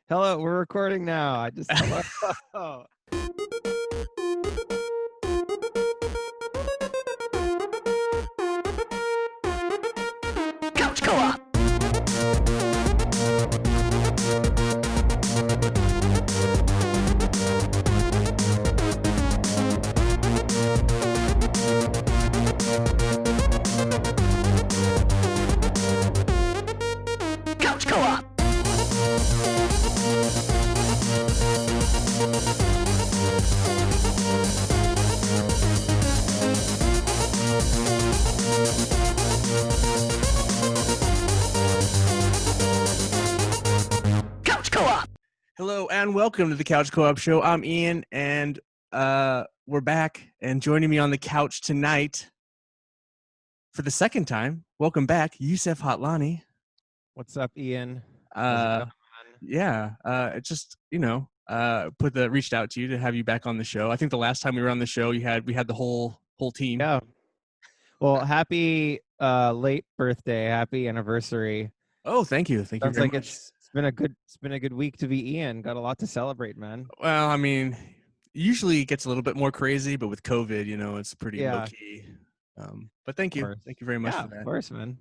Hello, we're recording now. I just hello. Couch Co-op. Couch Co-op. Couch Co-op. Hello and welcome to the Couch Co-op Show. I'm Ian, and we're back. And joining me on the couch tonight for the second time, welcome back, Yousef Hatlani. What's up, Ian? How's it going? Just reached out to you to have you back on the show. I think the last time we were on the show, we had the whole team. Yeah. Well, happy late birthday, happy anniversary. Oh, thank you. Thank Sounds you very like much. it's been a good week to be Ian. Got a lot to celebrate, man. Well, I mean, usually it gets a little bit more crazy, but with COVID, it's pretty Yeah. low key. But thank you. course. Thank you very much Yeah, for that. of course, man.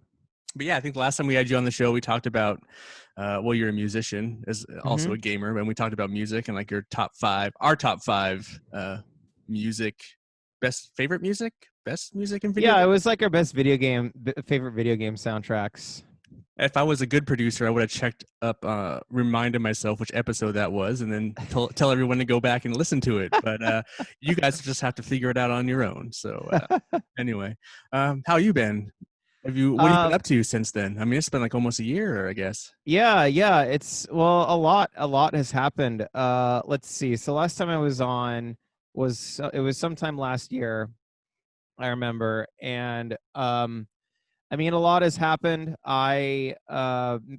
But yeah, I think the last time we had you on the show, we talked about, you're a musician, as also a gamer, and we talked about music and like our top five music, best music in video. Yeah, it games. was like our best favorite video game soundtracks. If I was a good producer, I would have checked up, reminded myself which episode that was, and then tell everyone to go back and listen to it. But you guys just have to figure it out on your own. So anyway, how you been? What have you been up to since then? I mean, it's been like almost a year, I guess. Yeah. It's a lot has happened. Let's see. So last time I was on was sometime last year, I remember, and I mean, a lot has happened. I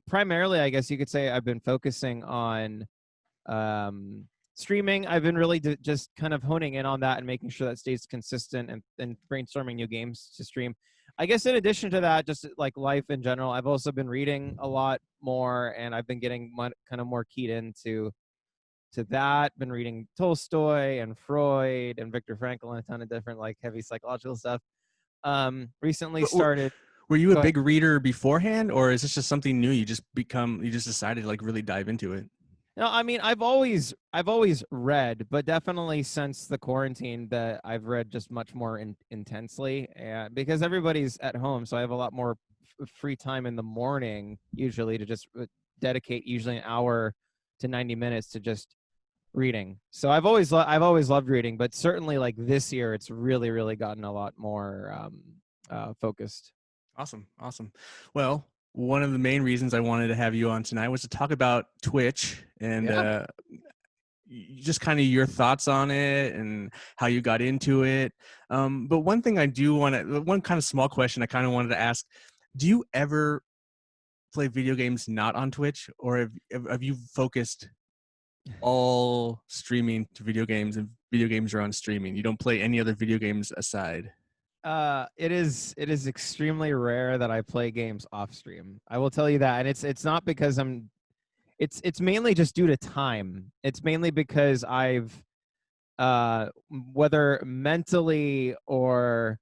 primarily, I guess you could say, I've been focusing on streaming. I've been really just kind of honing in on that and making sure that stays consistent and brainstorming new games to stream. I guess in addition to that, just like life in general, I've also been reading a lot more, and I've been getting kind of more keyed into that. Been reading Tolstoy and Freud and Viktor Frankl and a ton of different like heavy psychological stuff. Recently started. Were you a big reader beforehand, or is this just something new? You just decided to like really dive into it? No, I mean, I've always read, but definitely since the quarantine that I've read just much more intensely, and because everybody's at home, so I have a lot more free time in the morning usually to just dedicate usually an hour to 90 minutes to just reading. So I've always loved reading, but certainly like this year, it's really gotten a lot more focused. Awesome. Well, one of the main reasons I wanted to have you on tonight was to talk about Twitch and just kind of your thoughts on it and how you got into it. But one thing one kind of small question I kind of wanted to ask, do you ever play video games not on Twitch, or have you focused all streaming to video games and video games are on streaming? You don't play any other video games aside? It is extremely rare that I play games off stream. I will tell you that, and it's not because it's mainly just due to time. It's mainly because I've whether mentally or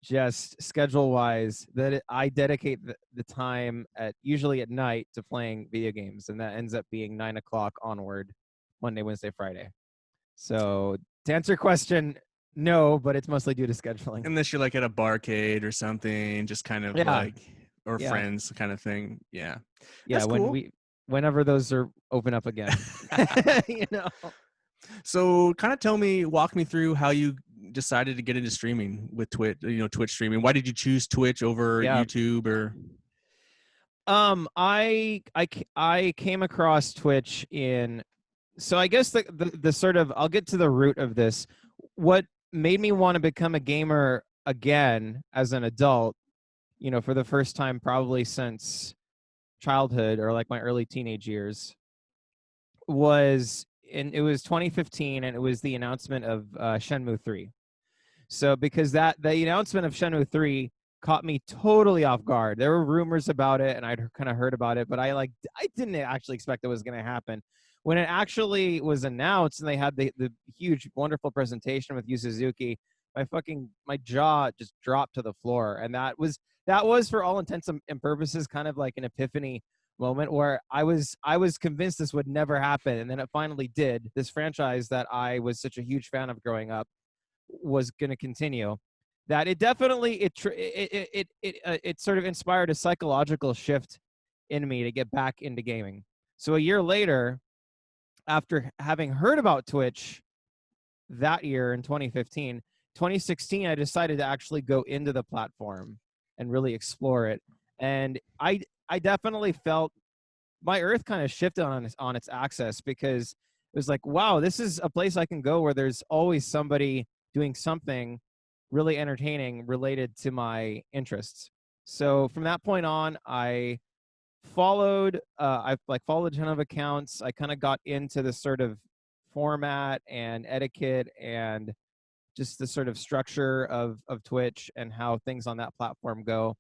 just schedule wise I dedicate the time usually at night to playing video games, and that ends up being 9 o'clock onward, Monday, Wednesday, Friday. So to answer your question, no, but it's mostly due to scheduling. Unless you're like at a barcade or something, just kind of friends kind of thing. Yeah. Yeah. Whenever those are open up again, So kind of walk me through how you decided to get into streaming with Twitch, Twitch streaming. Why did you choose Twitch over YouTube or? I came across Twitch so I guess the sort of, I'll get to the root of this. What made me want to become a gamer again as an adult, for the first time probably since childhood or like my early teenage years, it was 2015, and it was the announcement of Shenmue 3. So because the announcement of Shenmue 3 caught me totally off guard. There were rumors about it, and I'd kind of heard about it, but I didn't actually expect it was going to happen. When it actually was announced and they had the huge, wonderful presentation with Yu Suzuki, my jaw just dropped to the floor. And that was for all intents and purposes kind of like an epiphany moment where I was convinced this would never happen, and then it finally did. This franchise that I was such a huge fan of growing up was going to continue. That it definitely it sort of inspired a psychological shift in me to get back into gaming. So a year later, after having heard about Twitch that year in 2015, 2016, I decided to actually go into the platform and really explore it. And I definitely felt my earth kind of shifted on its axis, because it was like, wow, this is a place I can go where there's always somebody doing something really entertaining related to my interests. So from that point on, I've followed a ton of accounts. I kind of got into this sort of format and etiquette and just the sort of structure of Twitch and how things on that platform go.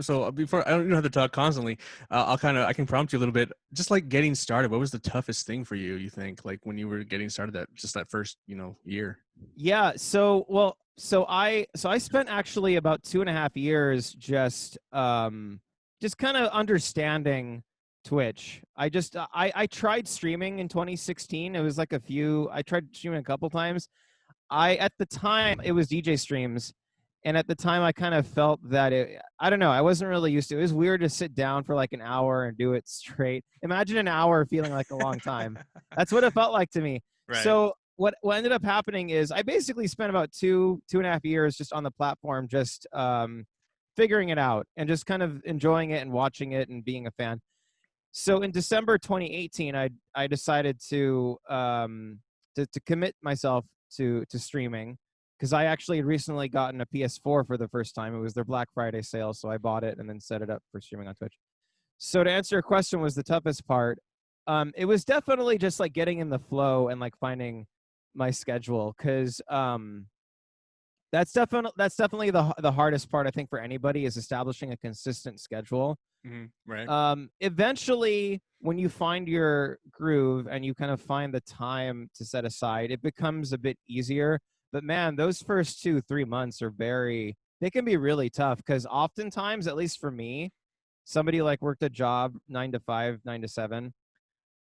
So before, I don't have to talk constantly. I can prompt you a little bit. Just like getting started, what was the toughest thing for you? You think, like when you were getting started, that first year? Yeah. So I spent actually about 2.5 years just kind of understanding Twitch. I tried streaming in 2016. It was like I tried streaming a couple times. At the time, it was DJ streams. And at the time, I kind of felt that I don't know, I wasn't really used to it. It was weird to sit down for like an hour and do it straight. Imagine an hour feeling like a long time. That's what it felt like to me. Right. So what ended up happening is I basically spent about 2.5 years just on the platform, just figuring it out and just kind of enjoying it and watching it and being a fan. So in December 2018, I decided to commit myself to streaming, because I actually had recently gotten a PS4 for the first time. It was their Black Friday sale, so I bought it and then set it up for streaming on Twitch. So to answer your question, was the toughest part. It was definitely just like getting in the flow and like finding my schedule, because that's definitely the hardest part, I think, for anybody, is establishing a consistent schedule. Right. Eventually, when you find your groove and you kind of find the time to set aside, it becomes a bit easier. But man, those first 2-3 months they can be really tough, because oftentimes, at least for me, somebody like worked a job 9 to 5, 9 to 7.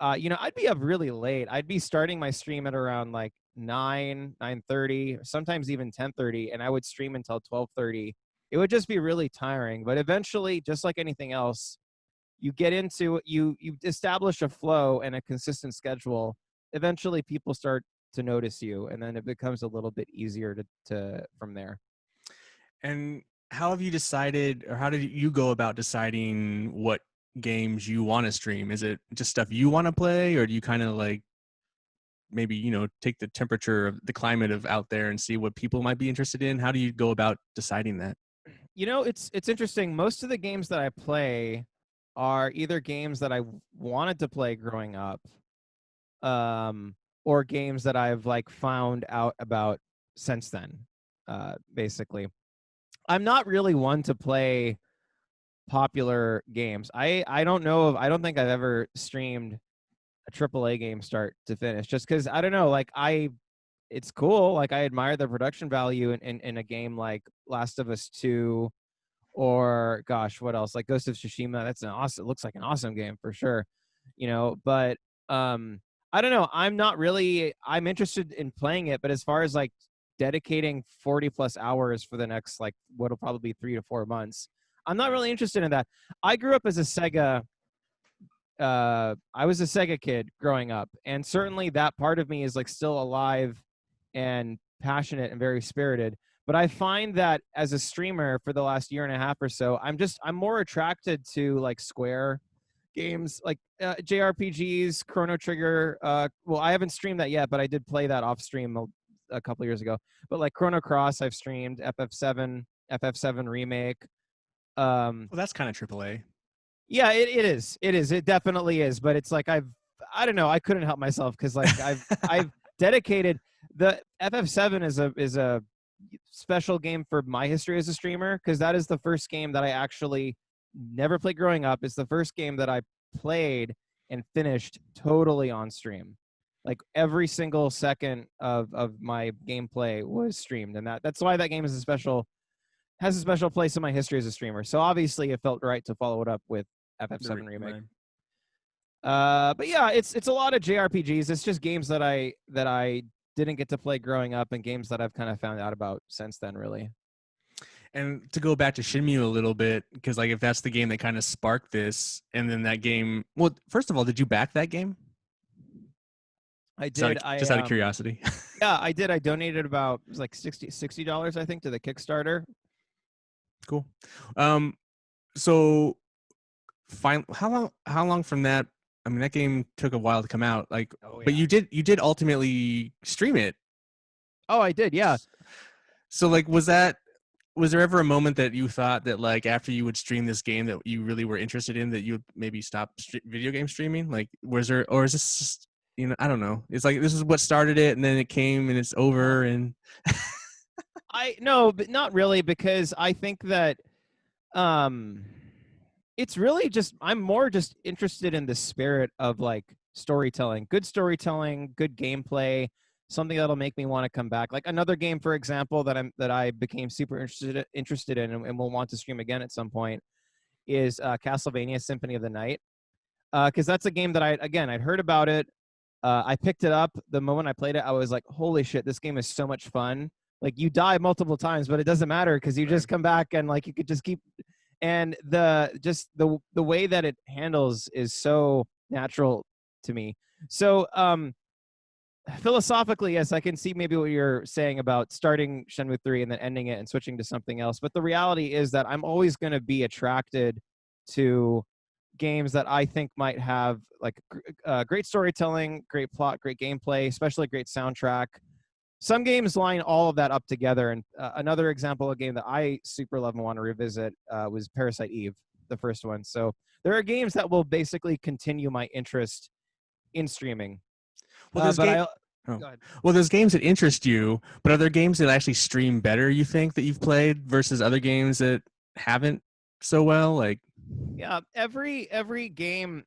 I'd be up really late. I'd be starting my stream at around like 9:30, sometimes even 10:30, and I would stream until 12:30. It would just be really tiring. But eventually, just like anything else, you establish a flow and a consistent schedule. Eventually, people start to notice you, and then it becomes a little bit easier to from there. And how have you decided, or how did you go about deciding what games you want to stream? Is it just stuff you want to play, or do you kind of like maybe take the temperature of the climate of out there and see what people might be interested in? How do you go about deciding that? It's interesting. Most of the games that I play are either games that I wanted to play growing up, or games that I've like found out about since then. Basically, I'm not really one to play popular games. I don't think I've ever streamed a AAA game start to finish, just because I don't know, like it's cool. Like I admire the production value in a game like Last of Us 2, or gosh, what else? Like Ghost of Tsushima. It looks like an awesome game for sure. But I don't know. I'm interested in playing it, but as far as like dedicating 40 plus hours for the next like what'll probably be 3 to 4 months, I'm not really interested in that. I grew up as a Sega. I was a Sega kid growing up, and certainly that part of me is like still alive and passionate and very spirited. But I find that as a streamer for the last year and a half or so, I'm more attracted to like Square games, like JRPGs, Chrono Trigger. Well, I haven't streamed that yet, but I did play that off stream a couple years ago. But like Chrono Cross, I've streamed FF7 remake. Well, that's kind of AAA. Yeah, it is. It is. It definitely is. But it's like I don't know. I couldn't help myself, because like I've dedicated. The FF7 is a special game for my history as a streamer, because that is the first game that I actually never played growing up. It's the first game that I played and finished totally on stream. Like every single second of my gameplay was streamed, and that's why that game is has a special place in my history as a streamer. So obviously it felt right to follow it up with FF7 Remake. But yeah, it's a lot of JRPGs. It's just games that I didn't get to play growing up, and games that I've kind of found out about since then, really. And to go back to Shenmue a little bit, because like if that's the game that kind of sparked this, and then that game. Well, first of all, did you back that game? I did. Just out of curiosity. Yeah, I did. I donated about, it was like $60, I think, to the Kickstarter. Cool. So how long from that? I mean, that game took a while to come out. Like, but you did ultimately stream it. Oh, I did. Yeah. So like, was there ever a moment that you thought that like after you would stream this game that you really were interested in, that you would maybe stop video game streaming? Like, was there, or is this just, I don't know. It's like this is what started it, and then it came and it's over. And no, but not really, because I think that it's really just, I'm more just interested in the spirit of like storytelling, good gameplay, something that'll make me want to come back. Like another game, for example, that I became super interested in and will want to stream again at some point is Castlevania Symphony of the Night, because that's a game that I'd heard about it. I picked it up. The moment I played it, I was like, holy shit, this game is so much fun. Like, you die multiple times, but it doesn't matter, because you just come back and like you could just keep. And the way that it handles is so natural to me. So philosophically, yes, I can see maybe what you're saying about starting Shenmue 3 and then ending it and switching to something else. But the reality is that I'm always going to be attracted to games that I think might have like great storytelling, great plot, great gameplay, especially great soundtrack. Some games line all of that up together. And another example of a game that I super love and want to revisit was Parasite Eve, the first one. So there are games that will basically continue my interest in streaming. Well, there's games that interest you, but are there games that actually stream better, you think, that you've played versus other games that haven't so well? Like, yeah, every game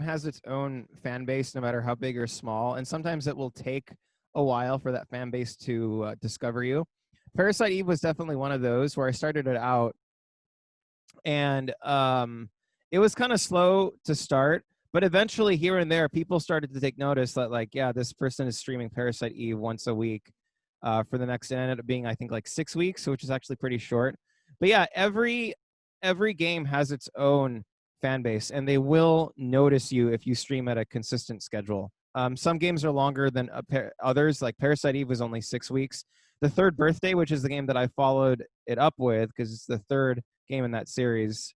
has its own fan base, no matter how big or small, and sometimes it will take a while for that fan base to discover you. Parasite Eve was definitely one of those where I started it out, and it was kind of slow to start, but eventually here and there people started to take notice that, like, yeah, this person is streaming Parasite Eve once a week for the next, it ended up being, I think, like 6 weeks, which is actually pretty short. But yeah, every game has its own fan base, and they will notice you if you stream at a consistent schedule. Some games are longer than others. Like Parasite Eve was only 6 weeks. The Third Birthday, which is the game that I followed it up with because it's the third game in that series,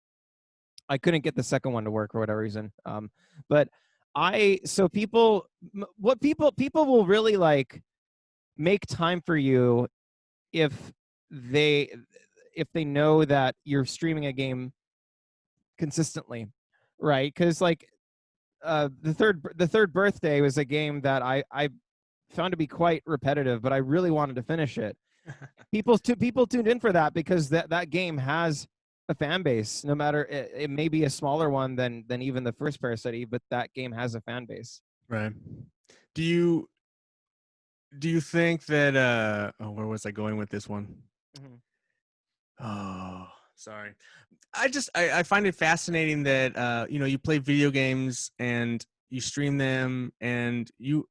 I couldn't get the second one to work for whatever reason. But people will really like make time for you if they know that you're streaming a game consistently, right? Because like the third birthday was a game that I found to be quite repetitive, but I really wanted to finish it. People tuned in for that because that game has a fan base. No matter, it may be a smaller one than even the first Parasite Eve, but that game has a fan base. Right. Do you think that where was I going with this one? Mm-hmm. Oh, sorry. I find it fascinating that you play video games and you stream them, and do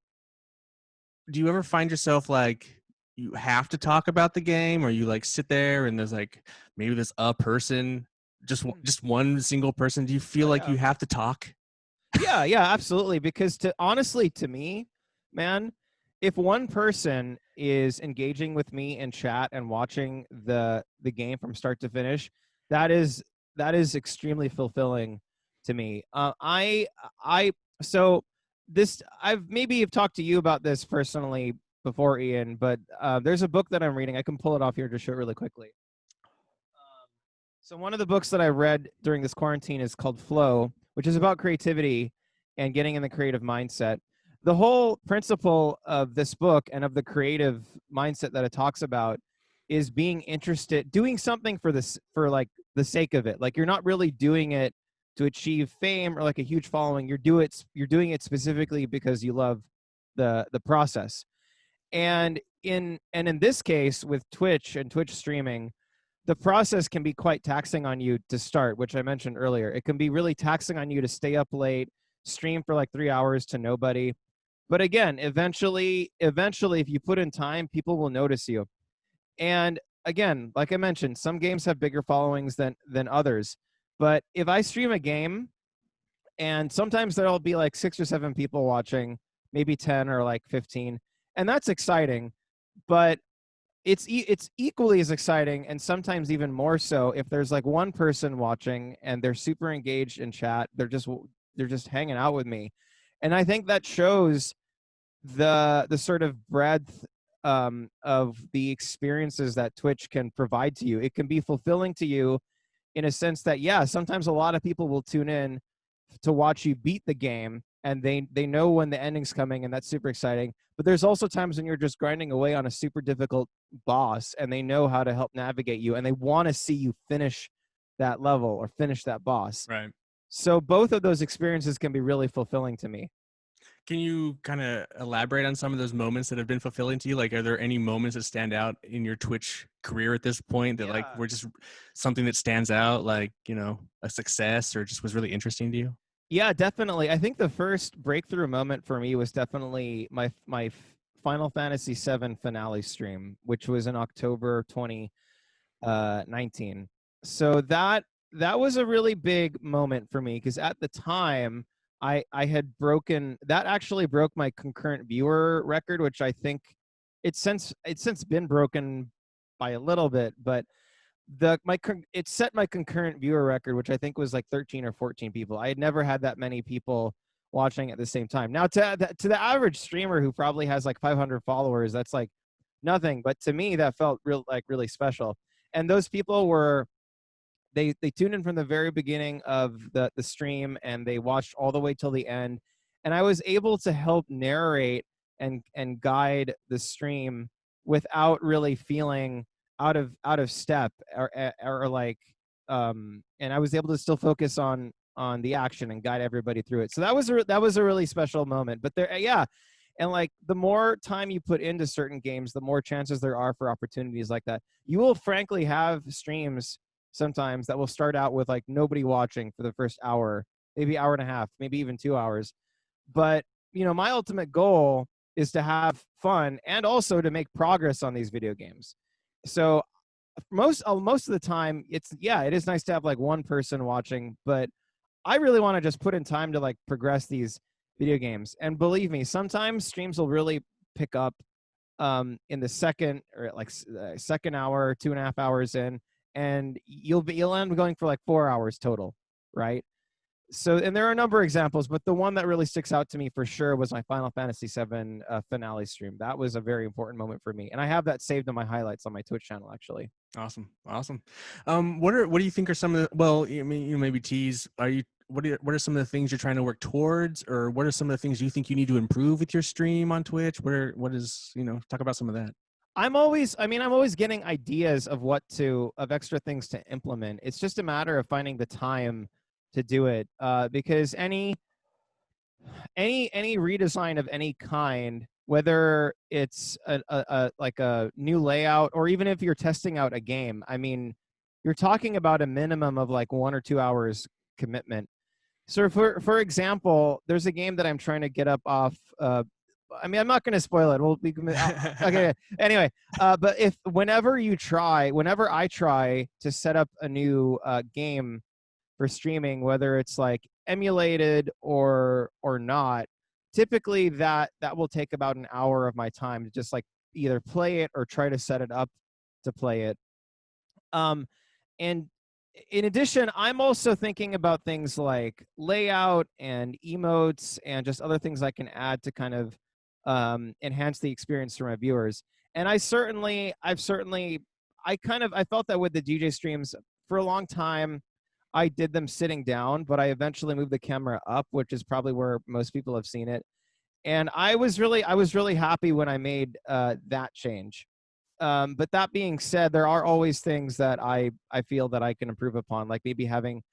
you ever find yourself like you have to talk about the game, or you like sit there and there's like maybe there's a person, just one single person? Do you feel like you have to talk? Yeah, absolutely. Because honestly, to me, man, if one person is engaging with me in chat and watching the game from start to finish, that is extremely fulfilling to me. So I've maybe talked to you about this personally before, Ian, but there's a book that I'm reading. I can pull it off here to show it really quickly. So one of the books that I read during this quarantine is called Flow, which is about creativity and getting in the creative mindset. the whole principle of this book and of the creative mindset that it talks about is being interested, doing something for this, for like the sake of it. Like you're not really doing it to achieve fame or like a huge following. You're doing it specifically because you love the process. And in this case with Twitch and Twitch streaming, the process can be quite taxing on you to start, which I mentioned earlier. It can be really taxing on you to stay up late, stream for like 3 hours to nobody. But again, eventually, if you put in time, people will notice you. And again, like I mentioned, some games have bigger followings than others. But if I stream a game, and sometimes there'll be like 6 or 7 people watching, maybe 10 or like 15, and that's exciting. But it's equally as exciting, and sometimes even more so, if there's like one person watching and they're super engaged in chat. They're just hanging out with me, and I think that shows the sort of breadth of the experiences that Twitch can provide to you. It can be fulfilling to you in a sense that, yeah, sometimes a lot of people will tune in to watch you beat the game, and they know when the ending's coming, and that's super exciting. But there's also times when you're just grinding away on a super difficult boss, and they know how to help navigate you, and they want to see you finish that level or finish that boss. Right. So both of those experiences can be really fulfilling to me. Can you kind of elaborate on some of those moments that have been fulfilling to you? Like, are there any moments that stand out in your Twitch career at this point that like Yeah. were just something that stands out, like, a success or just was really interesting to you? Yeah, definitely. I think the first breakthrough moment for me was definitely my Final Fantasy VII finale stream, which was in October 2019. So that was a really big moment for me, because at the time I had broken, that actually broke my concurrent viewer record, which I think it's since been broken by a little bit, but it set my concurrent viewer record, which I think was like 13 or 14 people. I had never had that many people watching at the same time. Now, to the average streamer who probably has like 500 followers, that's like nothing. But to me, that felt really special. And those people were, they tuned in from the very beginning of the stream, and they watched all the way till the end. And I was able to help narrate and guide the stream without really feeling out of step, or like, and I was able to still focus on the action and guide everybody through it. So that was a really special moment. But there, yeah, and like the more time you put into certain games, the more chances there are for opportunities like that. You will frankly have streams sometimes that will start out with like nobody watching for the first hour, maybe hour and a half, maybe even 2 hours. But my ultimate goal is to have fun and also to make progress on these video games. So most of the time, it is nice to have like one person watching, but I really want to just put in time to like progress these video games. And believe me, sometimes streams will really pick up in the second, or like second hour, 2.5 hours in, and you'll end up going for like 4 hours total, right? So, and there are a number of examples, but the one that really sticks out to me for sure was my Final Fantasy VII finale stream. That was a very important moment for me, and I have that saved in my highlights on my Twitch channel, actually. Awesome. What do you think are some of the, well, I mean, maybe tease, what are some of the things you're trying to work towards, or what are some of the things you think you need to improve with your stream on Twitch? What is, talk about some of that. I'm always getting ideas of extra things to implement. It's just a matter of finding the time to do it, because any redesign of any kind, whether it's like a new layout, or even if you're testing out a game, I mean, you're talking about a minimum of like 1 or 2 hours commitment. So for example, there's a game that I'm trying to get up off. I mean, I'm not going to spoil it. Okay. Anyway, but whenever I try to set up a new game for streaming, whether it's like emulated or not, typically that will take about an hour of my time to just like either play it or try to set it up to play it. And in addition, I'm also thinking about things like layout and emotes and just other things I can add to kind of enhance the experience for my viewers. And I felt that with the DJ streams for a long time. I did them sitting down, but I eventually moved the camera up, which is probably where most people have seen it. And I was really happy when I made that change. But that being said, there are always things that I feel that I can improve upon, like maybe having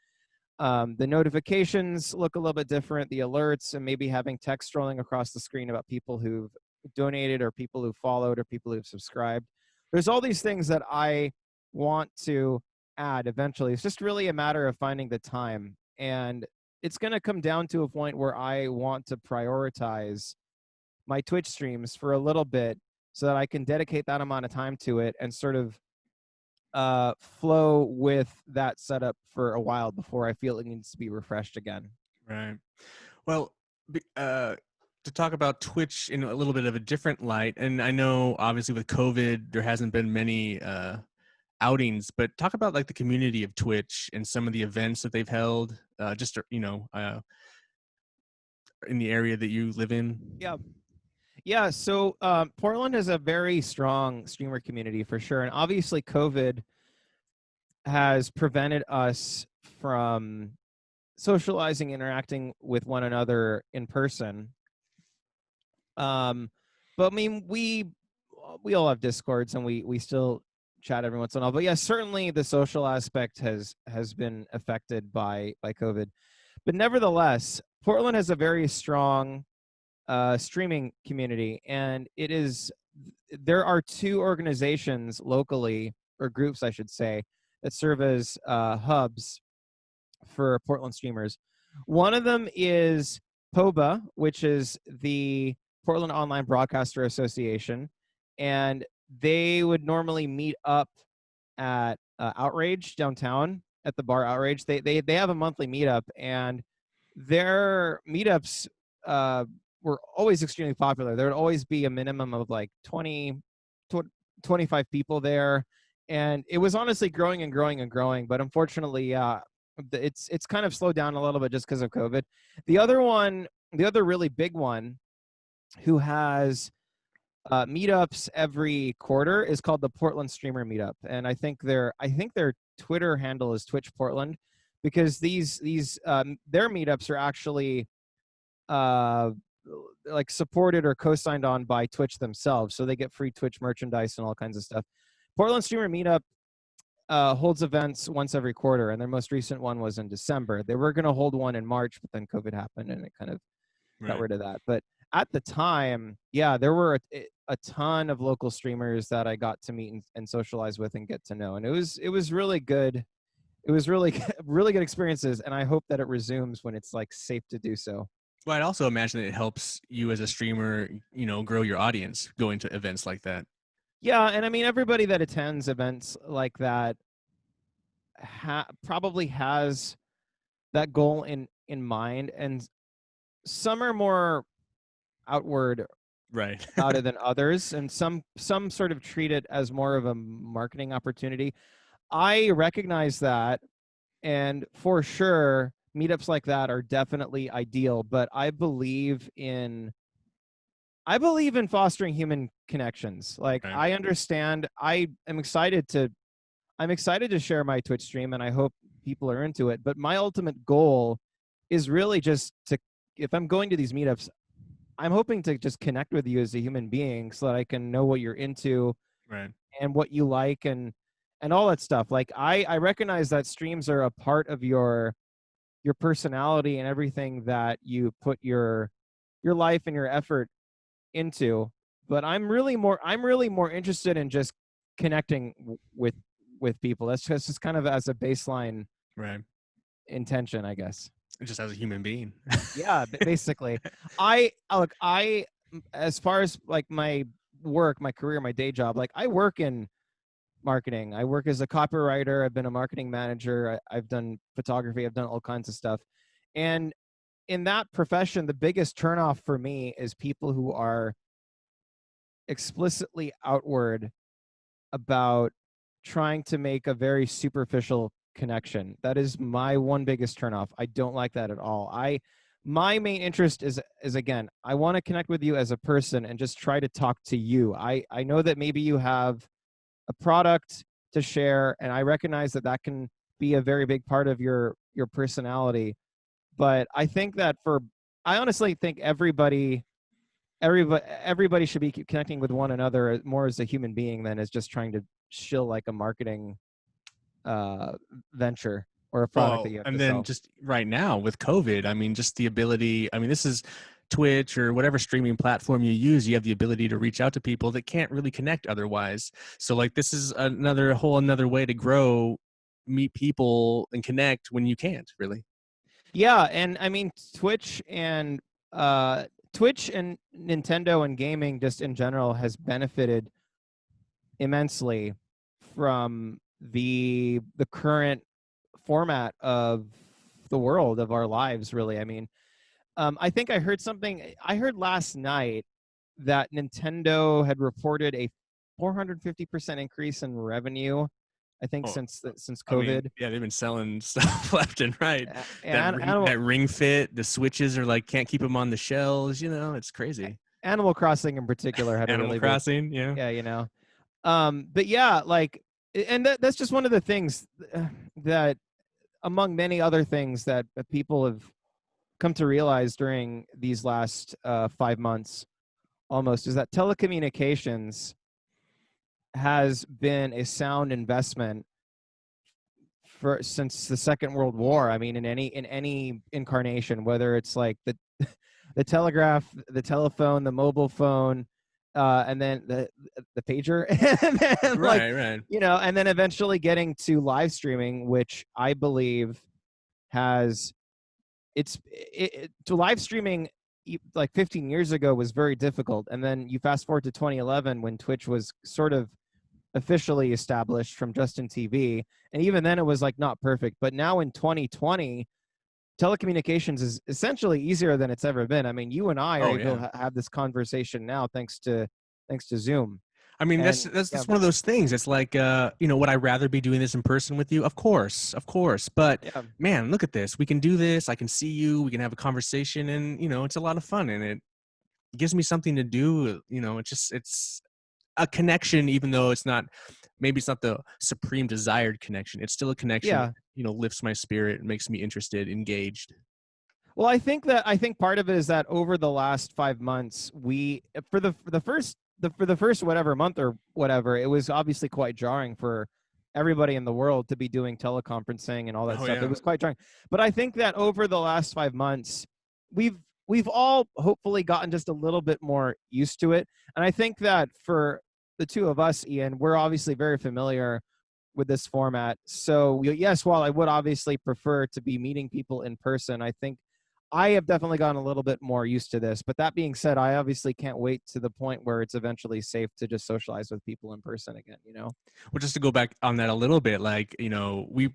the notifications look a little bit different, the alerts, and maybe having text scrolling across the screen about people who've donated or people who've followed or people who've subscribed. There's all these things that I want to add eventually. It's just really a matter of finding the time. And it's going to come down to a point where I want to prioritize my Twitch streams for a little bit so that I can dedicate that amount of time to it and sort of flow with that setup for a while before I feel it needs to be refreshed again. Right. Well, to talk about Twitch in a little bit of a different light, and I know obviously with COVID there hasn't been many outings, but talk about like the community of Twitch and some of the events that they've held, just in the area that you live in. Yeah. So Portland has a very strong streamer community for sure, and obviously COVID has prevented us from socializing, interacting with one another in person. But I mean, we all have Discords, and we still chat every once in a while. But yeah, certainly the social aspect has been affected by COVID. But nevertheless, Portland has a very strong streaming community, and there are two organizations locally, or groups I should say, that serve as hubs for Portland streamers. One of them is POBA, which is the Portland Online Broadcaster Association, and they would normally meet up at Outrage downtown at the bar Outrage. They have a monthly meetup, and their meetups were always extremely popular. There would always be a minimum of like 25 people there, and it was honestly growing and growing and growing. But unfortunately, it's kind of slowed down a little bit just because of COVID. The other really big one, who has meetups every quarter, is called the Portland Streamer Meetup, and I think their Twitter handle is Twitch Portland, because these their meetups are actually like supported or co-signed on by Twitch themselves, so they get free Twitch merchandise and all kinds of stuff. Portland Streamer Meetup holds events once every quarter, and their most recent one was in December. They were going to hold one in March, but then COVID happened and it kind of got rid of that. But at the time, yeah, there were a ton of local streamers that I got to meet and socialize with and get to know, and it was really good. It was really really good experiences, and I hope that it resumes when it's like safe to do so. Well, I'd also imagine that it helps you as a streamer, grow your audience going to events like that. Yeah, and I mean, everybody that attends events like that probably has that goal in mind, and some are more outward right about it than others, and some sort of treat it as more of a marketing opportunity. I recognize that, and for sure, meetups like that are definitely ideal, but I believe in fostering human connections. Like, right. I understand. I'm excited to share my Twitch stream, and I hope people are into it. But my ultimate goal is really just if I'm going to these meetups, I'm hoping to just connect with you as a human being so that I can know what you're into, right, and what you like, and all that stuff. Like, I recognize that streams are a part of your personality and everything that you put your life and your effort into. But I'm really more interested in just connecting with people. That's just kind of as a baseline right, intention, I guess. just as a human being. Yeah, basically. I as far as like my work, my career, my day job, like I work in marketing. I work as a copywriter. I've been a marketing manager. I've done photography. I've done all kinds of stuff. And in that profession, the biggest turnoff for me is people who are explicitly outward about trying to make a very superficial connection. That is my one biggest turnoff. I don't like that at all. My main interest is again, I want to connect with you as a person and just try to talk to you. I know that maybe you have a product to share, and I recognize that can be a very big part of your personality. But I think that I honestly think everybody everybody should be connecting with one another more as a human being than as just trying to shill like a marketing venture or a product that Well, you have to and then sell. just right now with COVID, I mean, just the ability, I mean, this is Twitch or whatever streaming platform you use, you have the ability to reach out to people that can't really connect otherwise. So like this is another way to grow, meet people and connect when you can't really. Yeah, and I mean uh Twitch and Nintendo and gaming just in general has benefited immensely from the current format of the world of our lives, really. I mean, I think I heard last night that Nintendo had reported a 450% increase in revenue, I think, Oh, since I mean, COVID. yeah, they've been selling stuff left and right. And That ring fit, the switches are like can't keep them on the shelves. You know, it's crazy. Animal Crossing in particular had a Animal really big, Crossing, yeah. yeah, but yeah, like, and that's just one of the things that, among many other things that people have come to realize during these last 5 months almost, is that telecommunications has been a sound investment for since the Second World War. I mean, in any incarnation, whether it's like the telegraph, the telephone, the mobile phone, and then the pager, and then like, Right, right. and then eventually getting to live streaming, which I believe has to live streaming like 15 years ago was very difficult, and then you fast forward to 2011 when Twitch was sort of officially established from Justin TV, and even then it was like not perfect. But now in 2020, telecommunications is essentially easier than it's ever been. I mean, you and I are Oh able yeah. to have this conversation now thanks to Zoom. I mean, that's And that's yeah, that's one of those things. It's like, would I rather be doing this in person with you? Of course. But yeah, man, look at this. We can do this. I can see you. We can have a conversation, and it's a lot of fun, and it gives me something to do. It's a connection, even though maybe it's not the supreme desired connection. It's still a connection that yeah. lifts my spirit, makes me interested, engaged. Well, I think part of it is that over the last 5 months, we for the first whatever month or whatever, it was obviously quite jarring for everybody in the world to be doing teleconferencing and all that Oh stuff. It yeah. was quite jarring. But I think that over the last 5 months, we've we've all hopefully gotten just a little bit more used to it. And I think that for the two of us, Ian, we're obviously very familiar with this format. So yes, while I would obviously prefer to be meeting people in person, I think I have definitely gotten a little bit more used to this. But that being said, I obviously can't wait to the point where it's eventually safe to just socialize with people in person again, Well, just to go back on that a little bit, like the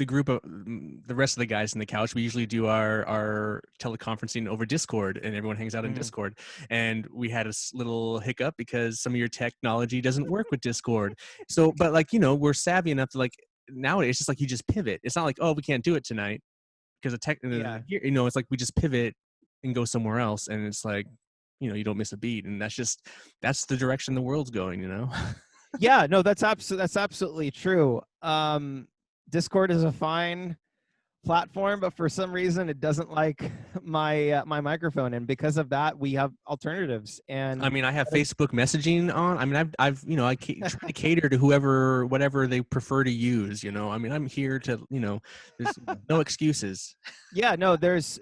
group of the rest of the guys in the couch, we usually do our teleconferencing over Discord, and everyone hangs out in Mhm. Discord. And we had a little hiccup because some of your technology doesn't work with Discord. So, but like we're savvy enough to like nowadays, it's just like you just pivot. It's not like, oh, we can't do it tonight because the tech, Yeah. it's like we just pivot and go somewhere else, and it's like you don't miss a beat, and that's the direction the world's going. Yeah, no, that's absolutely true. Discord is a fine platform, but for some reason it doesn't like my microphone, and because of that, we have alternatives. I And mean, I have Facebook messaging on. I mean, I've try to cater to whatever they prefer to use. I mean, I'm here to, there's no excuses. yeah, no, it's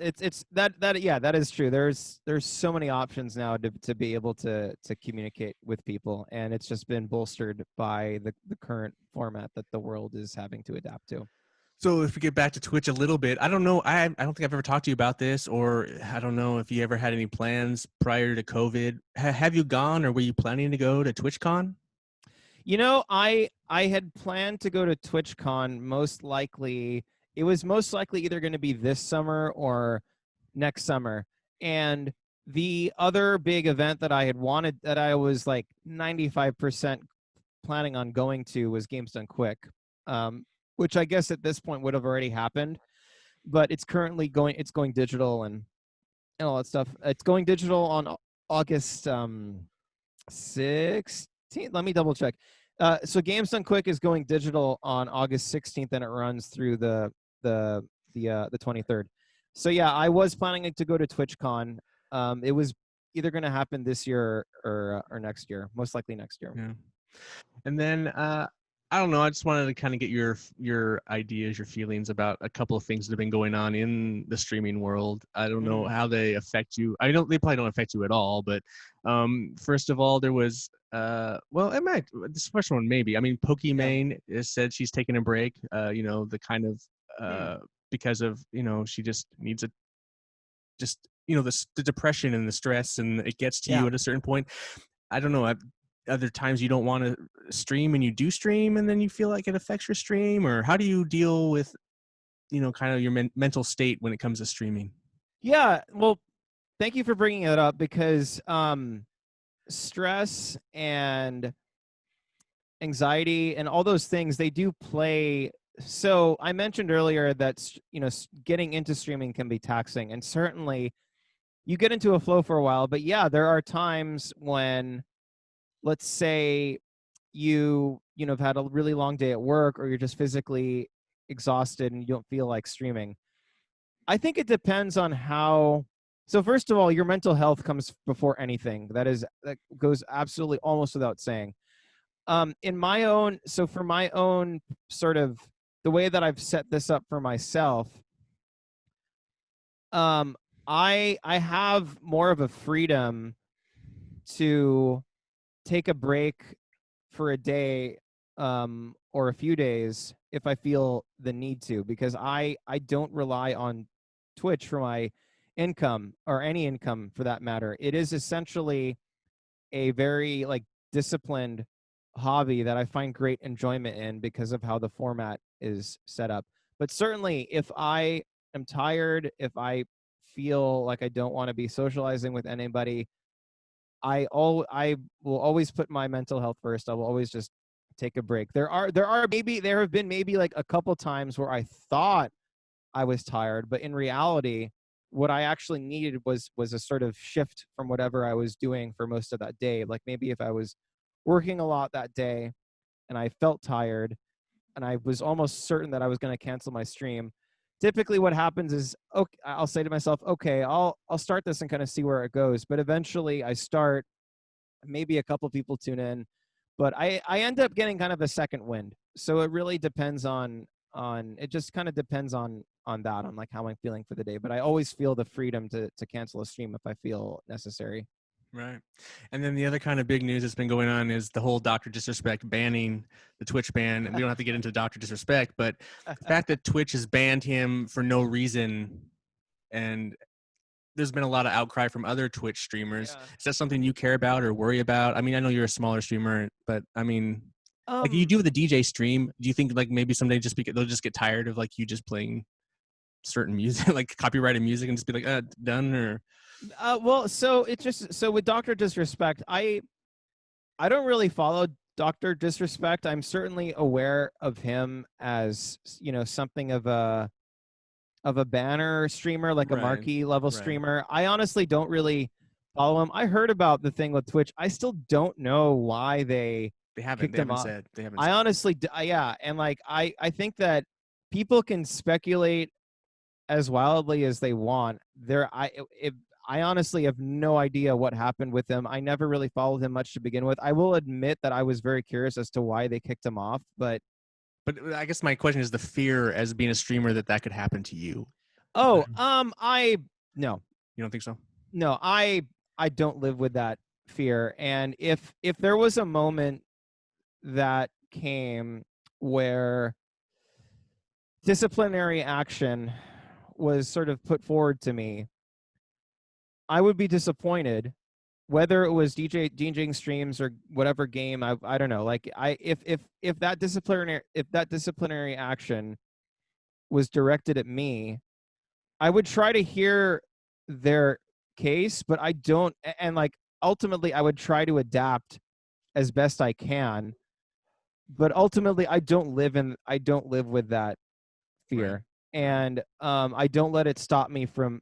that yeah, that is true. There's so many options now to be able to communicate with people, and it's just been bolstered by the current format that the world is having to adapt to. So if we get back to Twitch a little bit, I don't know. I don't think I've ever talked to you about this, or I don't know if you ever had any plans prior to COVID. Have you gone, or were you planning to go to TwitchCon? I had planned to go to TwitchCon. Most likely, it was most likely either going to be this summer or next summer. And the other big event that I had wanted, that I was like 95% planning on going to, was Games Done Quick, which I guess at this point would have already happened. But it's currently going digital, and all that stuff. It's going digital on August 16th. Let me double check. So Games Done Quick is going digital on August 16th, and it runs through the 23rd. So yeah, I was planning to go to TwitchCon. It was either going to happen this year or next year, most likely next year. Yeah. And then I don't know. I just wanted to kind of get your ideas, your feelings about a couple of things that have been going on in the streaming world. I don't know how they affect you. I don't. They probably don't affect you at all. But first of all, there was well, it might. This first one maybe. I mean, Pokimane has said she's taking a break. You know, the kind of because of she just needs a just the depression and the stress, and it gets to you at a certain point. I don't know. Other times you don't want to stream and you do stream, and then you feel like it affects your stream, or how do you deal with kind of your mental state when it comes to streaming? Yeah, well, thank you for bringing it up, because stress and anxiety and all those things, they do play. So I mentioned earlier that getting into streaming can be taxing, and certainly you get into a flow for a while, but yeah, there are times when, let's say, have had a really long day at work, or you're just physically exhausted and you don't feel like streaming. I think it depends on how. So first of all, your mental health comes before anything. That goes absolutely almost without saying. For my own sort of the way that I've set this up for myself, I have more of a freedom to take a break for a day or a few days if I feel the need to, because I don't rely on Twitch for my income, or any income for that matter. It is essentially a very disciplined hobby that I find great enjoyment in because of how the format is set up. But certainly if I am tired, if I feel like I don't want to be socializing with anybody, I will always put my mental health first. I will always just take a break. There have been maybe like a couple times where I thought I was tired, but in reality, what I actually needed was a sort of shift from whatever I was doing for most of that day. Like maybe if I was working a lot that day and I felt tired and I was almost certain that I was going to cancel my stream, typically what happens is, okay, I'll say to myself, okay, I'll start this and kind of see where it goes. But eventually I start, maybe a couple people tune in, but I end up getting kind of a second wind. So it really depends on it just kind of depends on that, on like how I'm feeling for the day. But I always feel the freedom to cancel a stream if I feel necessary. Right. And then the other kind of big news that's been going on is the whole Dr. Disrespect banning, the Twitch ban. And we don't have to get into Dr. Disrespect, but the fact that Twitch has banned him for no reason, and there's been a lot of outcry from other Twitch streamers. Yeah. Is that something you care about or worry about? I mean, I know you're a smaller streamer, but I mean, like you do with a DJ stream, do you think like maybe someday they'll just get tired of like you just playing certain music, like copyrighted music, and just be like, done? Or well, so with Dr. Disrespect, I don't really follow Dr. Disrespect. I'm certainly aware of him as, something of a banner streamer, like a marquee level streamer. I honestly don't really follow him. I heard about the thing with Twitch. I still don't know why they haven't said. I honestly, yeah. And like, I think that people can speculate as wildly as they want. I honestly have no idea what happened with him. I never really followed him much to begin with. I will admit that I was very curious as to why they kicked him off, but I guess my question is the fear as being a streamer that could happen to you. Oh, no. You don't think so? No, I don't live with that fear. And if there was a moment that came where disciplinary action was sort of put forward to me, I would be disappointed, whether it was DJing streams or whatever game. I don't know. Like if that disciplinary action was directed at me, I would try to hear their case, but I don't. And like ultimately, I would try to adapt as best I can. But ultimately, I don't live with that fear. Right. And I don't let it stop me from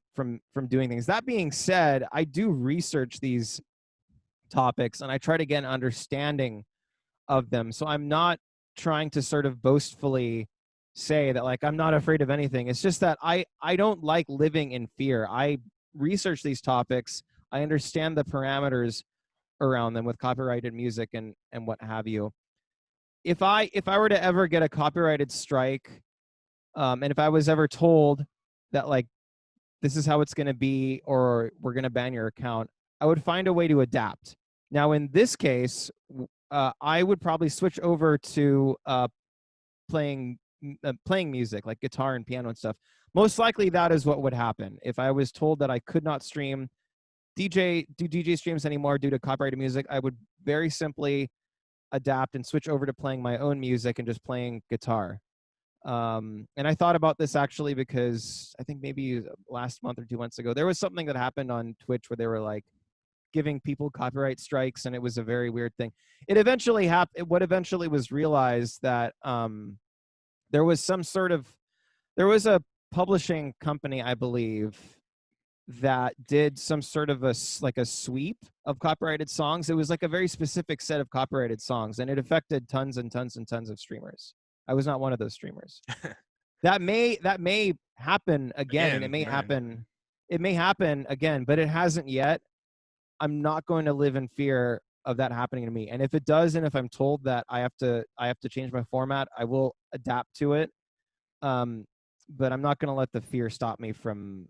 doing things. That being said, I do research these topics and I try to get an understanding of them. So I'm not trying to sort of boastfully say that like I'm not afraid of anything. It's just that I don't like living in fear. I research these topics. I understand the parameters around them with copyrighted music and what have you. If I were to ever get a copyrighted strike, and if I was ever told that like this is how it's going to be, or we're going to ban your account, I would find a way to adapt. Now, in this case, I would probably switch over to playing music, like guitar and piano and stuff. Most likely, that is what would happen if I was told that I could not do DJ streams anymore due to copyrighted music. I would very simply adapt and switch over to playing my own music and just playing guitar. And I thought about this actually because I think maybe last month or 2 months ago, there was something that happened on Twitch where they were like giving people copyright strikes, and it was a very weird thing. It eventually happened. What eventually was realized that there was a publishing company, I believe, that did some sort of a sweep of copyrighted songs. It was like a very specific set of copyrighted songs, and it affected tons and tons and tons of streamers. I was not one of those streamers. That may happen again, and it may happen. It may happen again, but it hasn't yet. I'm not going to live in fear of that happening to me. And if it does, and if I'm told that I have to change my format, I will adapt to it. But I'm not going to let the fear stop me from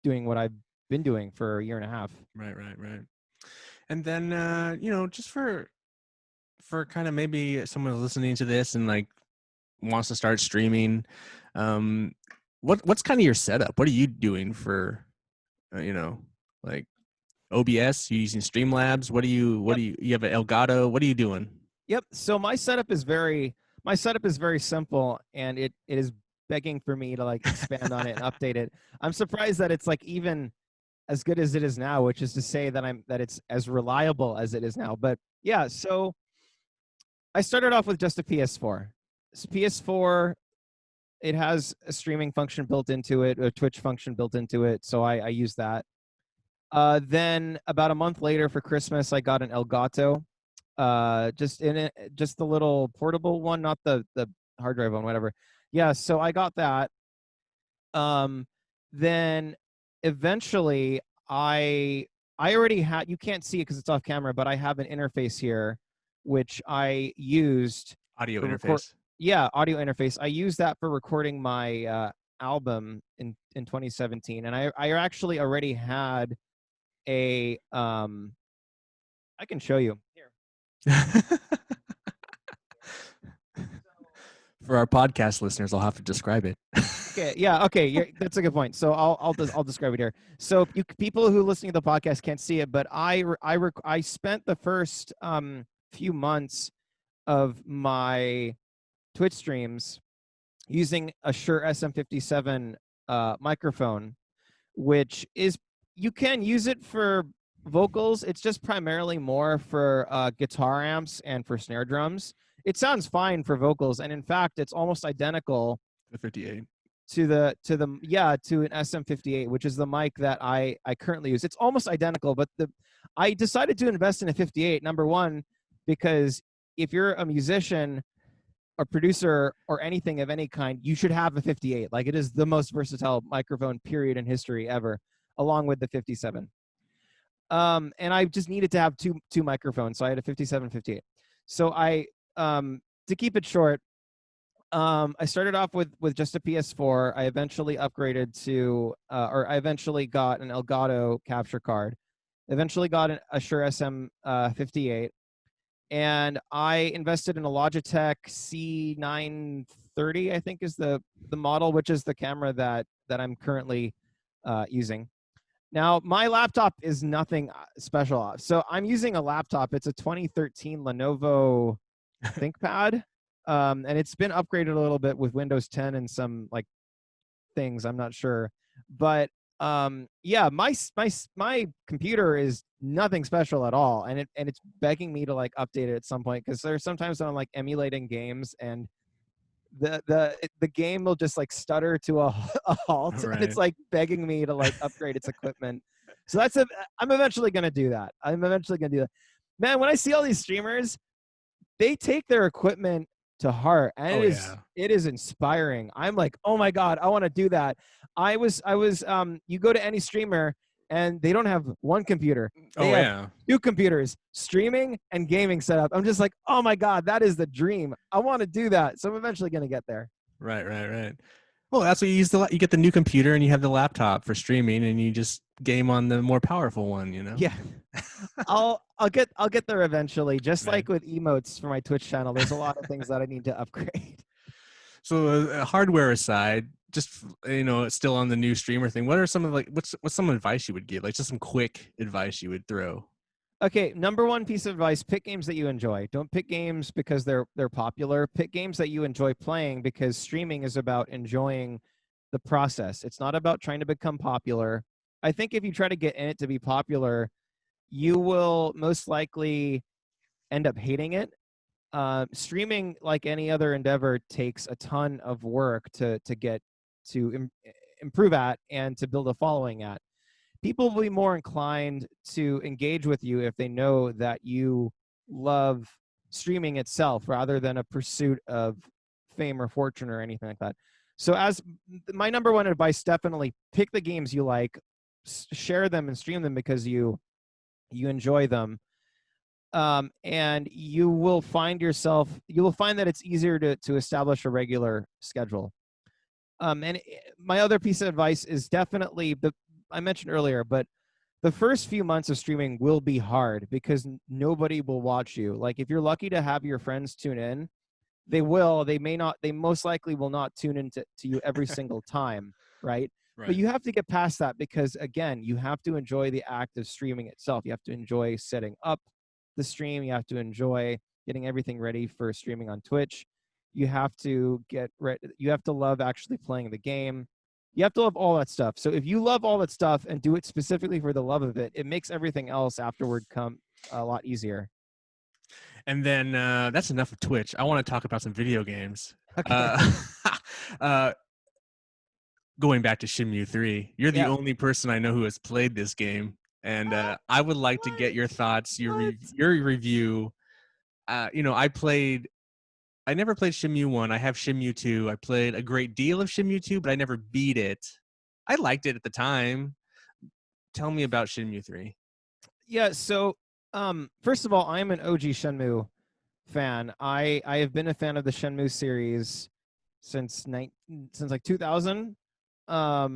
doing what I've been doing for a year and a half. Right. And then just for kind of maybe someone listening to this and like wants to start streaming, what's kind of your setup? What are you doing for like OBS? You using Streamlabs? What do you have an Elgato? What are you doing? Yep. So my setup is very simple, and it is begging for me to like expand on it and update it. I'm surprised that it's like even as good as it is now, which is to say that it's as reliable as it is now. But yeah, so I started off with just a PS4. PS4, it has a streaming function built into it, a Twitch function built into it, so I use that. Then about a month later for Christmas, I got an Elgato, just the little portable one, not the hard drive one, whatever. Yeah, so I got that. Then eventually I already had, you can't see it because it's off camera, but I have an interface here, which I used. Audio interface. Audio interface. I used that for recording my album in 2017, and I actually already had a I can show you here. For our podcast listeners, I'll have to describe it. Okay, yeah, okay, that's a good point. So I'll describe it here. So people who listen to the podcast can't see it, but I spent the first few months of my Twitch streams using a Shure SM57 microphone, which is, you can use it for vocals. It's just primarily more for guitar amps and for snare drums. It sounds fine for vocals, and in fact, it's almost identical The 58 to an SM58, which is the mic that I currently use. It's almost identical, but I decided to invest in a 58. Number one, because if you're a musician, a producer, or anything of any kind, you should have a 58. Like, it is the most versatile microphone period in history ever, along with the 57. And I just needed to have two microphones, so I had a 57, 58. So to keep it short, I started off with just a PS4. I eventually upgraded to, I eventually got an Elgato capture card. Eventually got a Shure SM58, and I invested in a Logitech C930, I think is the model, which is the camera that I'm currently using. Now, my laptop is nothing special. So I'm using a laptop. It's a 2013 Lenovo ThinkPad, and it's been upgraded a little bit with Windows 10 and some like things. I'm not sure, but yeah, my computer is nothing special at all, and it's begging me to like update it at some point, because there's sometimes when I'm like emulating games and the game will just like stutter to a halt, right. And it's like begging me to like upgrade its equipment. So I'm eventually gonna do that. Man, when I see all these streamers, they take their equipment to heart, and it is inspiring. I'm like, oh my god, I want to do that. I was you go to any streamer and they don't have one computer. They Oh have yeah. 2 computers, streaming and gaming set up. I'm just like, oh my God, that is the dream. I want to do that. So I'm eventually going to get there. Right. Well, that's what you use. You get the new computer and you have the laptop for streaming, and you just game on the more powerful one. You know. Yeah. I'll get there eventually. Just Right. like with emotes for my Twitch channel, there's a lot of things that I need to upgrade. So, hardware aside, just still on the new streamer thing. What are some of what's some advice you would give? Like just some quick advice you would throw. Okay, number one piece of advice: pick games that you enjoy. Don't pick games because they're popular. Pick games that you enjoy playing, because streaming is about enjoying the process. It's not about trying to become popular. I think if you try to get in it to be popular, you will most likely end up hating it. Streaming, like any other endeavor, takes a ton of work to get to improve at and to build a following at. People will be more inclined to engage with you if they know that you love streaming itself rather than a pursuit of fame or fortune or anything like that. So as my number one advice, definitely pick the games you like, share them and stream them because you enjoy them. And you will find that it's easier to establish a regular schedule. And my other piece of advice is definitely I mentioned earlier, but the first few months of streaming will be hard because nobody will watch you. Like if you're lucky to have your friends tune in, they will. They may not. They most likely will not tune in to you every single time, right? But Right. you have to get past that because, again, you have to enjoy the act of streaming itself. You have to enjoy setting up the stream. You have to enjoy getting everything ready for streaming on Twitch. You have to you have to love actually playing the game. You have to love all that stuff. So if you love all that stuff and do it specifically for the love of it, it makes everything else afterward come a lot easier. And then that's enough of Twitch. I want to talk about some video games. Okay. Uh, going back to Shenmue 3, you're the Yeah. only person I know who has played this game, and I would like to get your thoughts, your review. I never played Shenmue 1. I have Shenmue 2. I played a great deal of Shenmue 2, but I never beat it. I liked it at the time. Tell me about Shenmue 3. Yeah, so first of all, I'm an OG Shenmue fan. I have been a fan of the Shenmue series since like 2000. I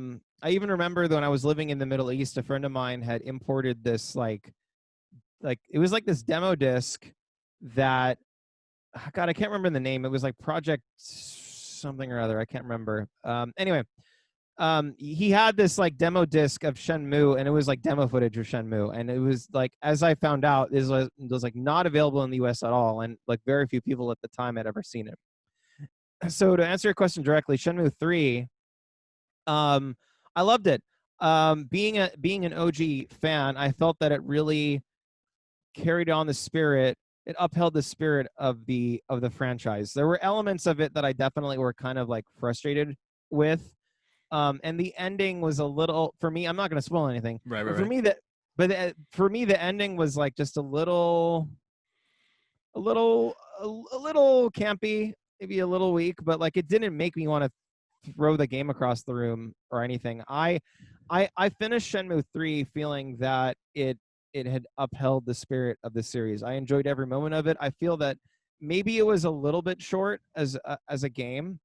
even remember that when I was living in the Middle East, a friend of mine had imported this like it was like this demo disc that, God, I can't remember the name. It was like Project something or other. I can't remember. Anyway, he had this like demo disc of Shenmue, and it was like demo footage of Shenmue, and it was like, as I found out, it was like not available in the US at all, and like very few people at the time had ever seen it. So to answer your question directly, Shenmue 3, I loved it. Being an OG fan, I felt that it really carried on the spirit. It upheld the spirit of the franchise. There were elements of it that I definitely were kind of like frustrated with. And the ending was a little, for me, I'm not going to spoil anything. Right. For me, the ending was like just a little campy, maybe a little weak, but like it didn't make me want to throw the game across the room or anything. I finished Shenmue 3 feeling that it had upheld the spirit of the series. I enjoyed every moment of it. I feel that maybe it was a little bit short as a game,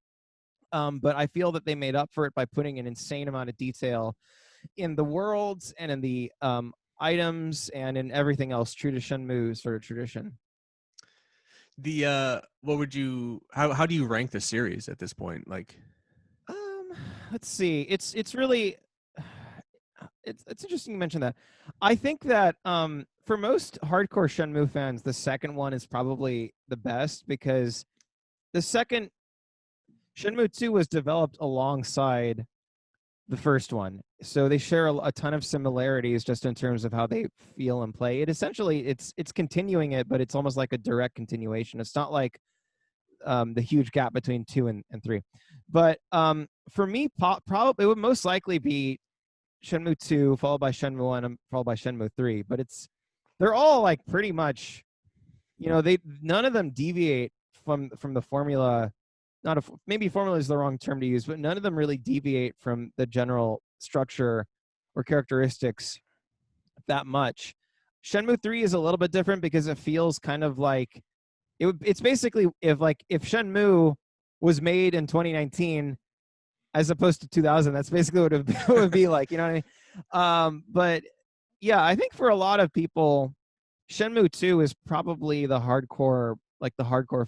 but I feel that they made up for it by putting an insane amount of detail in the worlds and in the items and in everything else, true to Shenmue sort of tradition. What would you? How do you rank the series at this point? Like, Let's see. It's really it's interesting you mentioned that. I think that for most hardcore Shenmue fans, the second one is probably the best because the second Shenmue 2 was developed alongside the first one. So they share a ton of similarities just in terms of how they feel and play. It essentially it's continuing it, but it's almost like a direct continuation. It's not like the huge gap between 2 and 3. But for me, probably it would most likely be Shenmue 2, followed by Shenmue 1, and followed by Shenmue 3. But they're all like pretty much, none of them deviate from the formula. Maybe formula is the wrong term to use, but none of them really deviate from the general structure or characteristics that much. Shenmue 3 is a little bit different because it feels kind of like it's basically if Shenmue was made in 2019 as opposed to 2000, that's basically what it would be like, you know what I mean? But yeah, I think for a lot of people, Shenmue 2 is probably the hardcore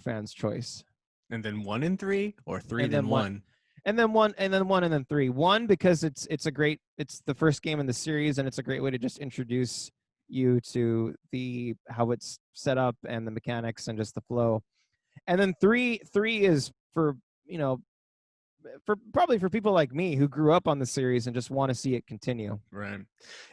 fans' choice. And then 1 and 3, or 3 And then then one, 1? and then one, and then one, and then three. One because it's the first game in the series, and it's a great way to just introduce you to the how it's set up and the mechanics and just the flow. And then three is for probably for people like me who grew up on the series and just want to see it continue. Right.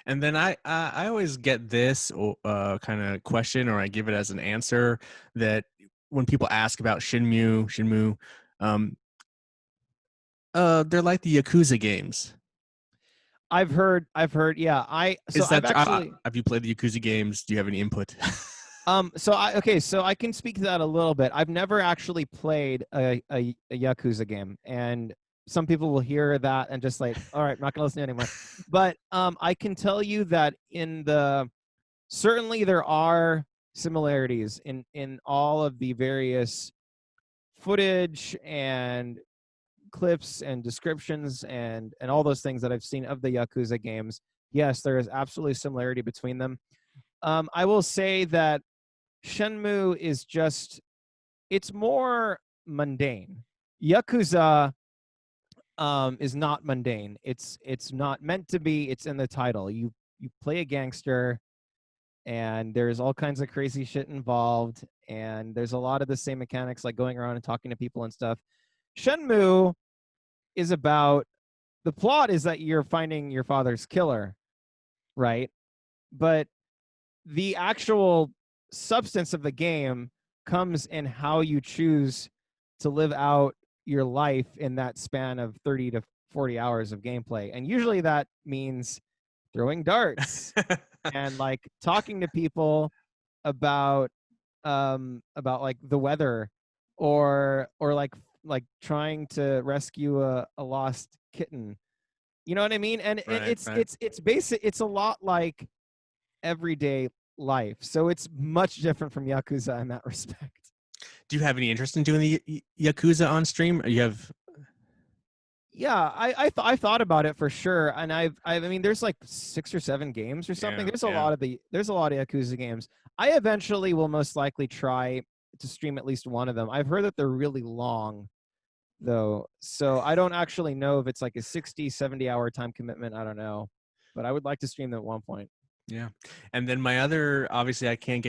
And then I always get this kind of question, or I give it as an answer, that when people ask about Shenmue, um, they're like the Yakuza games. I've heard. Yeah, Is I've that actually. have you played the Yakuza games? Do you have any input? So I can speak to that a little bit. I've never actually played a Yakuza game, and some people will hear that and just like, all right, I'm not gonna listen to it anymore. But I can tell you that certainly there are similarities in all of the various footage and clips and descriptions and all those things that I've seen of the Yakuza games. Yes, there is absolutely similarity between them. I will say that Shenmue is it's more mundane. Yakuza is not mundane. It's not meant to be. It's in the title. You play a gangster, and there's all kinds of crazy shit involved, and there's a lot of the same mechanics like going around and talking to people and stuff. Shenmue is about the plot is that you're finding your father's killer, right? But the actual substance of the game comes in how you choose to live out your life in that span of 30 to 40 hours of gameplay. And usually that means throwing darts and like talking to people about like the weather, or like trying to rescue a lost kitten. You know what I mean? And Right, right. it's basic. It's a lot like everyday life. So it's much different from Yakuza in that respect. Do you have any interest in doing the Yakuza on stream? Or you have? Yeah, I thought about it for sure, and I mean, there's like 6 or 7 games or something. Yeah, yeah. There's a lot of Yakuza games. I eventually will most likely try to stream at least one of them. I've heard that they're really long though, so I don't actually know if it's like a 60, 70 hour time commitment. I don't know, but I would like to stream them at one point. Yeah. And then my other, obviously I can't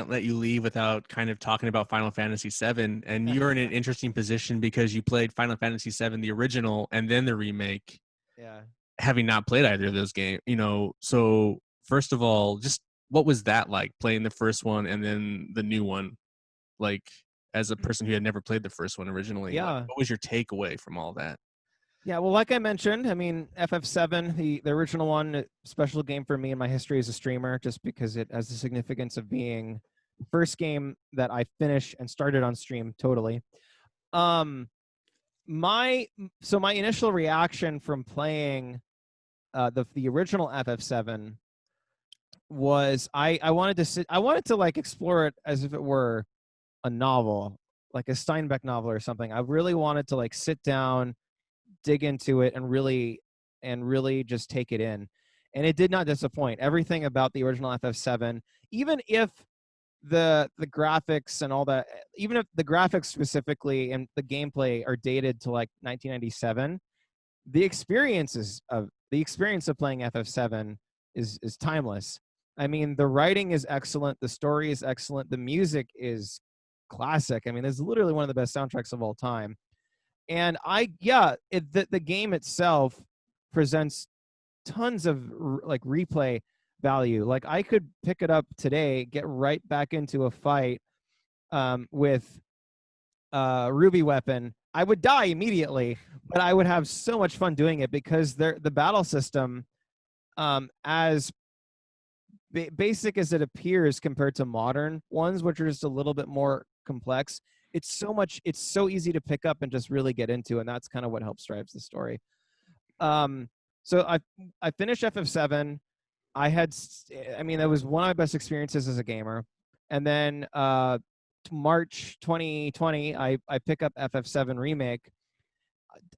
let you leave without kind of talking about Final Fantasy VII. And you're in an interesting position because you played Final Fantasy VII, the original, and then the remake, Yeah. having not played either of those games, So first of all, just what was that like, playing the first one and then the new one? Like, as a person who had never played the first one originally, like, Yeah. what was your takeaway from all that? Yeah, well, like I mentioned, I mean, FF7, the original one, special game for me in my history as a streamer, just because it has the significance of being the first game that I finished and started on stream totally. Um, my initial reaction from playing the original FF7 was I wanted to like explore it as if it were a novel, like a Steinbeck novel or something. I really wanted to like sit down, dig into it, and really just take it in. And it did not disappoint. Everything about the original FF7, even if the graphics and all that, even if the graphics specifically and the gameplay are dated to like 1997, the experience of playing FF7 is timeless. I mean, the writing is excellent, the story is excellent, the music is classic. I mean, it's literally one of the best soundtracks of all time. And the game itself presents tons of like replay value. Like I could pick it up today, get right back into a fight with Ruby Weapon. I would die immediately, but I would have so much fun doing it because the battle system, as basic as it appears compared to modern ones, which are just a little bit more complex, it's so easy to pick up and just really get into, and that's kind of what helps drives the story. So I finished FF7. I mean, that was one of my best experiences as a gamer. And then March 2020, I pick up FF7 Remake.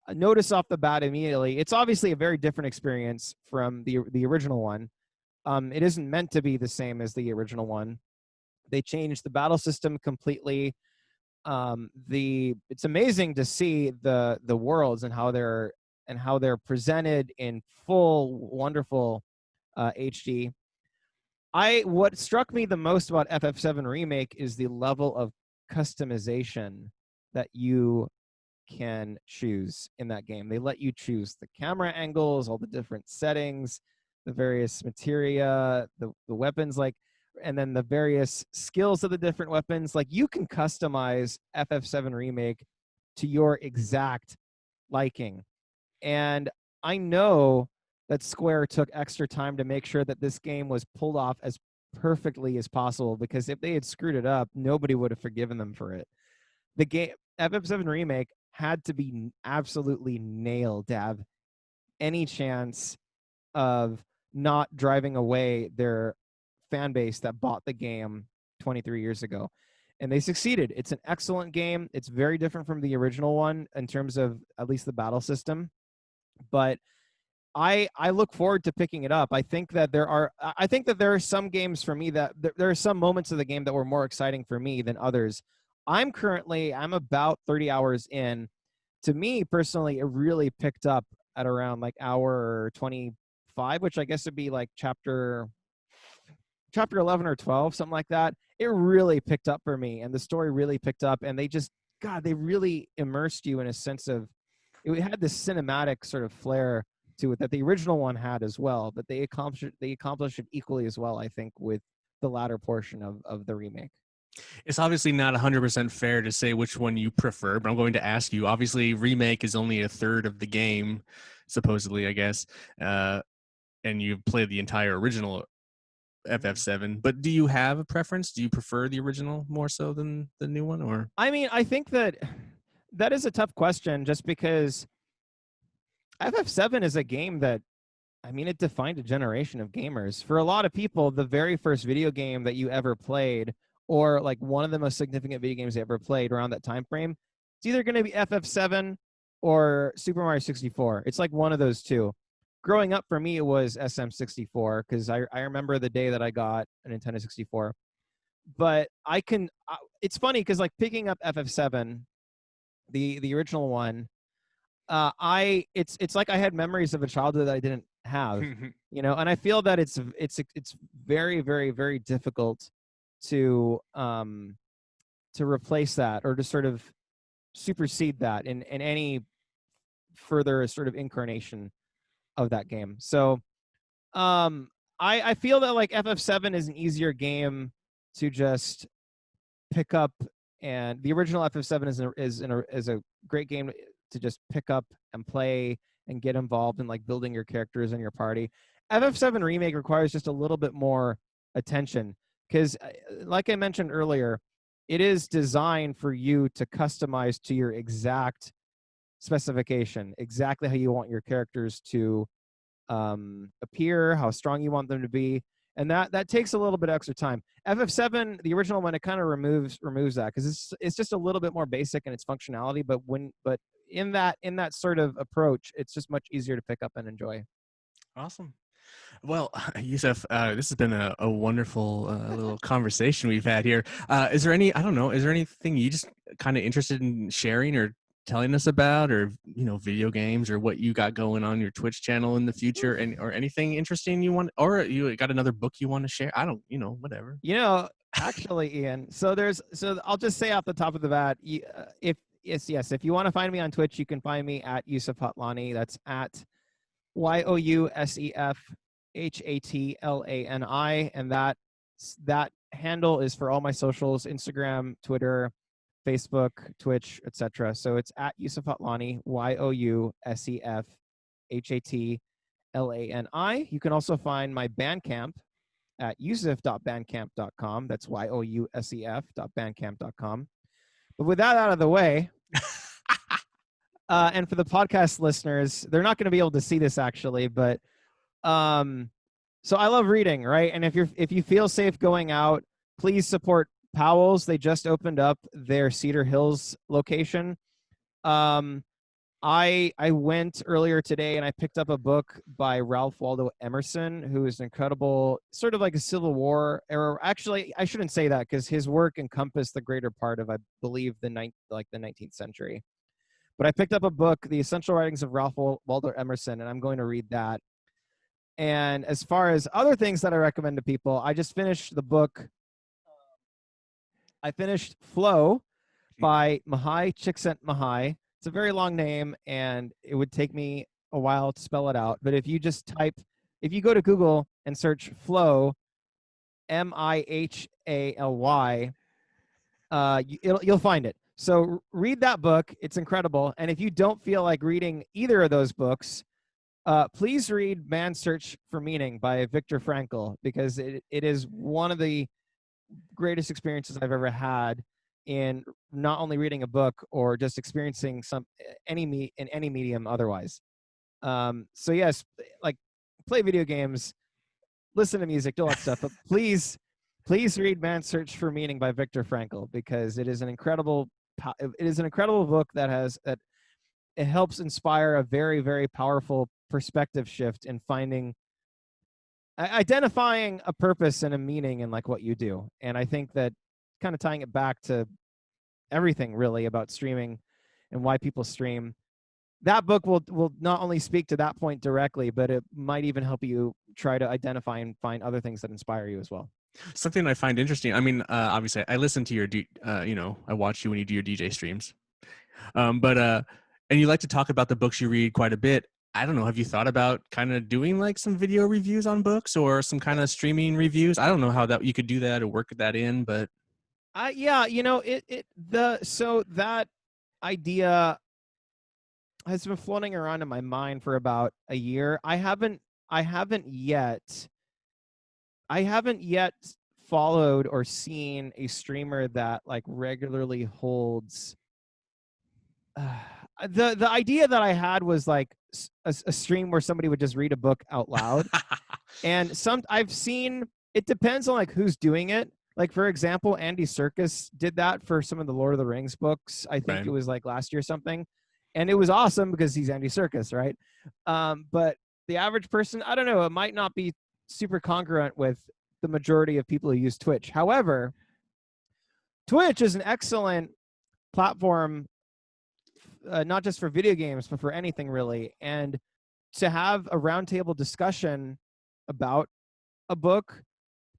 Notice off the bat immediately, it's obviously a very different experience from the original one. It isn't meant to be the same as the original one. They changed the battle system completely. It's amazing to see the worlds and how they're presented in full wonderful HD. What struck me the most about FF7 Remake is the level of customization that you can choose in that game. They let you choose the camera angles, all the different settings, the various materia, the weapons, like, and then the various skills of the different weapons. Like, you can customize FF7 Remake to your exact liking. And I know that Square took extra time to make sure that this game was pulled off as perfectly as possible, because if they had screwed it up, nobody would have forgiven them for it. The game FF7 Remake had to be absolutely nailed to have any chance of not driving away their fan base that bought the game 23 years ago. And they succeeded. It's an excellent game. It's very different from the original one in terms of at least the battle system. But I look forward to picking it up. I think that there are some games for me that there are some moments of the game that were more exciting for me than others. I'm about 30 hours in. To me personally, it really picked up at around like hour 25, which I guess would be like chapter 11 or 12, something like that. It really picked up for me, and the story really picked up, and they really immersed you in a sense of, it had this cinematic sort of flair to it that the original one had as well, but they accomplished it equally as well, I think, with the latter portion of the remake. It's obviously not 100% fair to say which one you prefer, but I'm going to ask you. Obviously, remake is only a third of the game, supposedly, I guess, and you've played the entire original FF7. But do you have a preference? Do you prefer the original more so than the new one, or? I mean, I think that is a tough question, just because FF7 is a game that, I mean, it defined a generation of gamers. For a lot of people, the very first video game that you ever played, or like one of the most significant video games they ever played around that time frame, it's either going to be FF7 or Super Mario 64. It's like one of those two. Growing up, for me, it was SM64, because I remember the day that I got a Nintendo 64. But it's funny because, like, picking up FF7, the original one, it's like I had memories of a childhood that I didn't have, and I feel that it's very, very, very difficult to replace that, or to sort of supersede that in any further sort of incarnation of that game. So I feel that, like, FF7 is an easier game to just pick up, and the original FF7 is a great game to just pick up and play and get involved in, like, building your characters and your party. FF7 Remake requires just a little bit more attention, because, like I mentioned earlier, it is designed for you to customize to your exact specification, exactly how you want your characters to appear, how strong you want them to be, and that takes a little bit extra time. FF7, the original one, it kind of removes that, because it's just a little bit more basic in its functionality, but in that sort of approach, it's just much easier to pick up and enjoy. Awesome. Well, Yousef, this has been a wonderful little conversation we've had here. Is there anything you just kind of interested in sharing or telling us about, or video games, or what you got going on your Twitch channel in the future, or anything interesting you want, or you got another book you want to share? I don't, whatever. Actually, Ian, so I'll just say off the top of the bat, if you want to find me on Twitch, you can find me at Yousef Hatlani. That's at Yousef Hatlani, and that handle is for all my socials: Instagram, Twitter, Facebook, Twitch, etc. So it's at Yousef Hatlani, Yousef Hatlani. You can also find my Bandcamp at yousef.bandcamp.com. That's yousef.bandcamp.com. But with that out of the way, and for the podcast listeners, they're not going to be able to see this actually, but So I love reading, right? And if you feel safe going out, please support Powell's. They just opened up their Cedar Hills location. Um, I went earlier today and I picked up a book by Ralph Waldo Emerson, who is an incredible, sort of like a Civil War era. Actually, I shouldn't say that because his work encompassed the greater part of, I believe, the 19th century. But I picked up a book, The Essential Writings of Ralph Waldo Emerson, and I'm going to read that. And as far as other things that I recommend to people, I just finished the book. I finished Flow by Mahai Csikszentmihalyi. It's a very long name, and it would take me a while to spell it out. But if you go to Google and search Flow, Mihaly, you'll find it. So read that book. It's incredible. And if you don't feel like reading either of those books, please read Man's Search for Meaning by Viktor Frankl, because it is one of the greatest experiences I've ever had in not only reading a book or just experiencing in any medium otherwise. So yes, like play video games, listen to music, do all that stuff, but please read Man's Search for Meaning by Viktor Frankl, because it is an incredible book that it helps inspire a very, very powerful perspective shift in identifying a purpose and a meaning in like what you do. And I think that kind of tying it back to everything really about streaming and why people stream, that book will not only speak to that point directly, but it might even help you try to identify and find other things that inspire you as well. Something I find interesting. I mean, obviously, I listen to your, I watch you when you do your DJ streams. And you like to talk about the books you read quite a bit. I don't know. Have you thought about kind of doing like some video reviews on books or some kind of streaming reviews? I don't know how that you could do that or work that in, but Yeah, so that idea has been floating around in my mind for about a year. I haven't yet followed or seen a streamer that like regularly holds the idea that I had was like a stream where somebody would just read a book out loud. And I've seen, it depends on like who's doing it. Like, for example, Andy Serkis did that for some of the Lord of the Rings books. I think it was like last year or something. And it was awesome because he's Andy Serkis, right? But the average person, I don't know, it might not be super congruent with the majority of people who use Twitch. However, Twitch is an excellent platform, not just for video games, but for anything really. And to have a roundtable discussion about a book,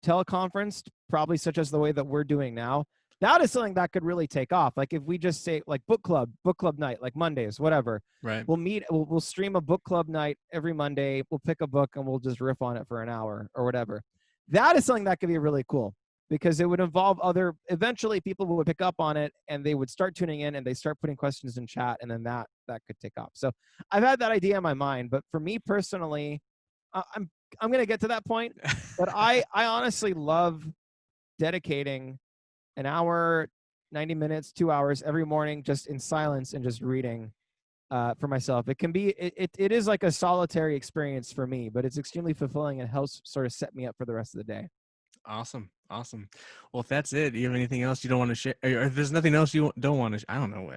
teleconferenced, probably such as the way that we're doing now, that is something that could really take off. Like if we just say like book club night, like Mondays, whatever. Right. We'll stream a book club night every Monday. We'll pick a book and we'll just riff on it for an hour or whatever. That is something that could be really cool, because it would involve eventually people would pick up on it and they would start tuning in and they start putting questions in chat, and then that could take off. So I've had that idea in my mind, but for me personally, I'm going to get to that point, but I honestly love dedicating an hour, 90 minutes, 2 hours every morning just in silence and just reading for myself. It can be, it is like a solitary experience for me, but it's extremely fulfilling and helps sort of set me up for the rest of the day. Awesome. Well, if that's it, do you have anything else you don't want to share? Or if there's nothing else you don't want to, I don't know.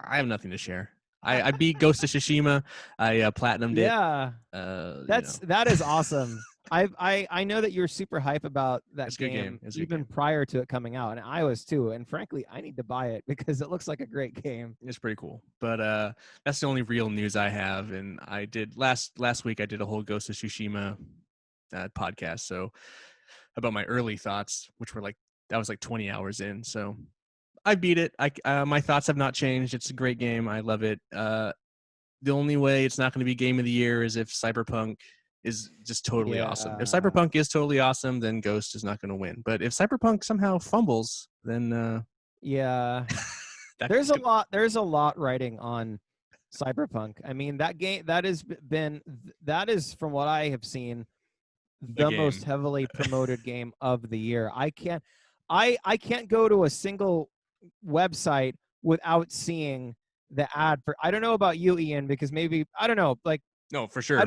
I have nothing to share. I beat Ghost of Tsushima. I platinumed it. Yeah, that is awesome. I know that you're super hype about that game, even prior to it coming out, and I was too. And frankly, I need to buy it because it looks like a great game. It's pretty cool. But that's the only real news I have. And I did last week. I did a whole Ghost of Tsushima podcast. So about my early thoughts, which were that was 20 hours in. So I beat it. My thoughts have not changed. It's a great game. I love it. The only way it's not going to be game of the year is if Cyberpunk is just totally awesome. If Cyberpunk is totally awesome, then Ghost is not going to win. But if Cyberpunk somehow fumbles, then there's a lot riding on Cyberpunk. I mean, that game that is from what I have seen the most heavily promoted game of the year. I can't go to a single website without seeing the ad for. I don't know about you, Ian, because maybe I don't know. Like, no, for sure.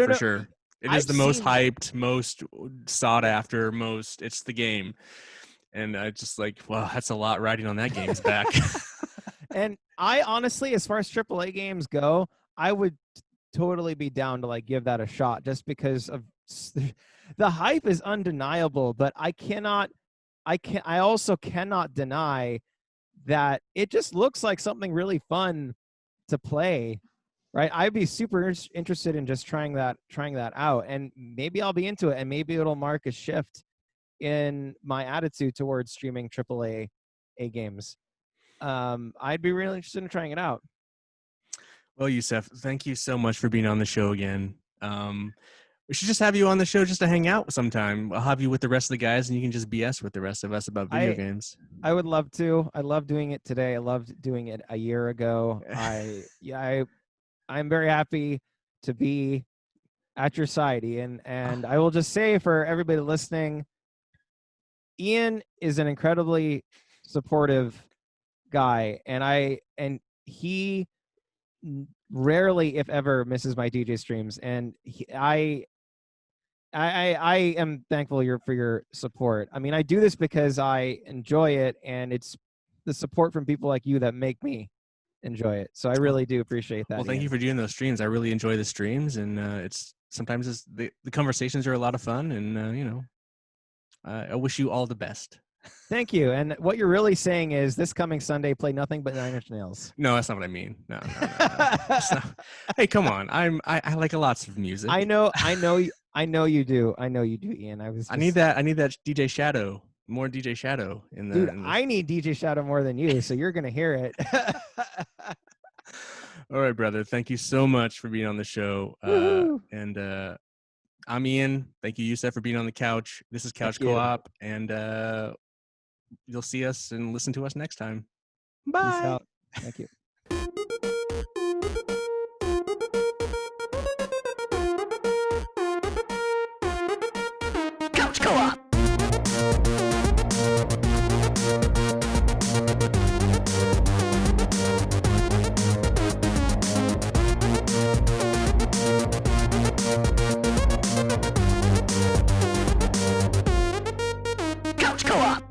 It is the most hyped, most sought after, it's the game. And I just like, wow, that's a lot riding on that game's back. And I honestly, as far as AAA games go, I would totally be down to like give that a shot just because of the hype is undeniable, but I also cannot deny that it just looks like something really fun to play, right? I'd be super interested in just trying that out, and maybe I'll be into it, and maybe it'll mark a shift in my attitude towards streaming AAA games. I'd be really interested in trying it out. Well, Yousef, thank you so much for being on the show again. We should just have you on the show just to hang out sometime. I'll have you with the rest of the guys, and you can just BS with the rest of us about video games. I would love to. I love doing it today. I loved doing it a year ago. I'm very happy to be at your side, Ian. And I will just say for everybody listening, Ian is an incredibly supportive guy, and he rarely, if ever, misses my DJ streams. And I am thankful for your support. I mean, I do this because I enjoy it, and it's the support from people like you that make me enjoy it. So I really do appreciate that. Well, thank you for doing those streams. I really enjoy the streams, and sometimes the conversations are a lot of fun, and I wish you all the best. Thank you. And what you're really saying is this coming Sunday, play nothing but Nine Inch Nails. No, that's not what I mean. No. Hey, come on. I like lots of music. I know you do. Ian. I need that DJ Shadow. More DJ Shadow in the. Dude, I need DJ Shadow more than you, so you're gonna hear it. All right, brother. Thank you so much for being on the show. And I'm Ian. Thank you, Yousef, for being on the couch. This is Couch Co-op, and you'll see us and listen to us next time. Bye. Peace out. Thank you. Couch Co-op. Couch Co-op.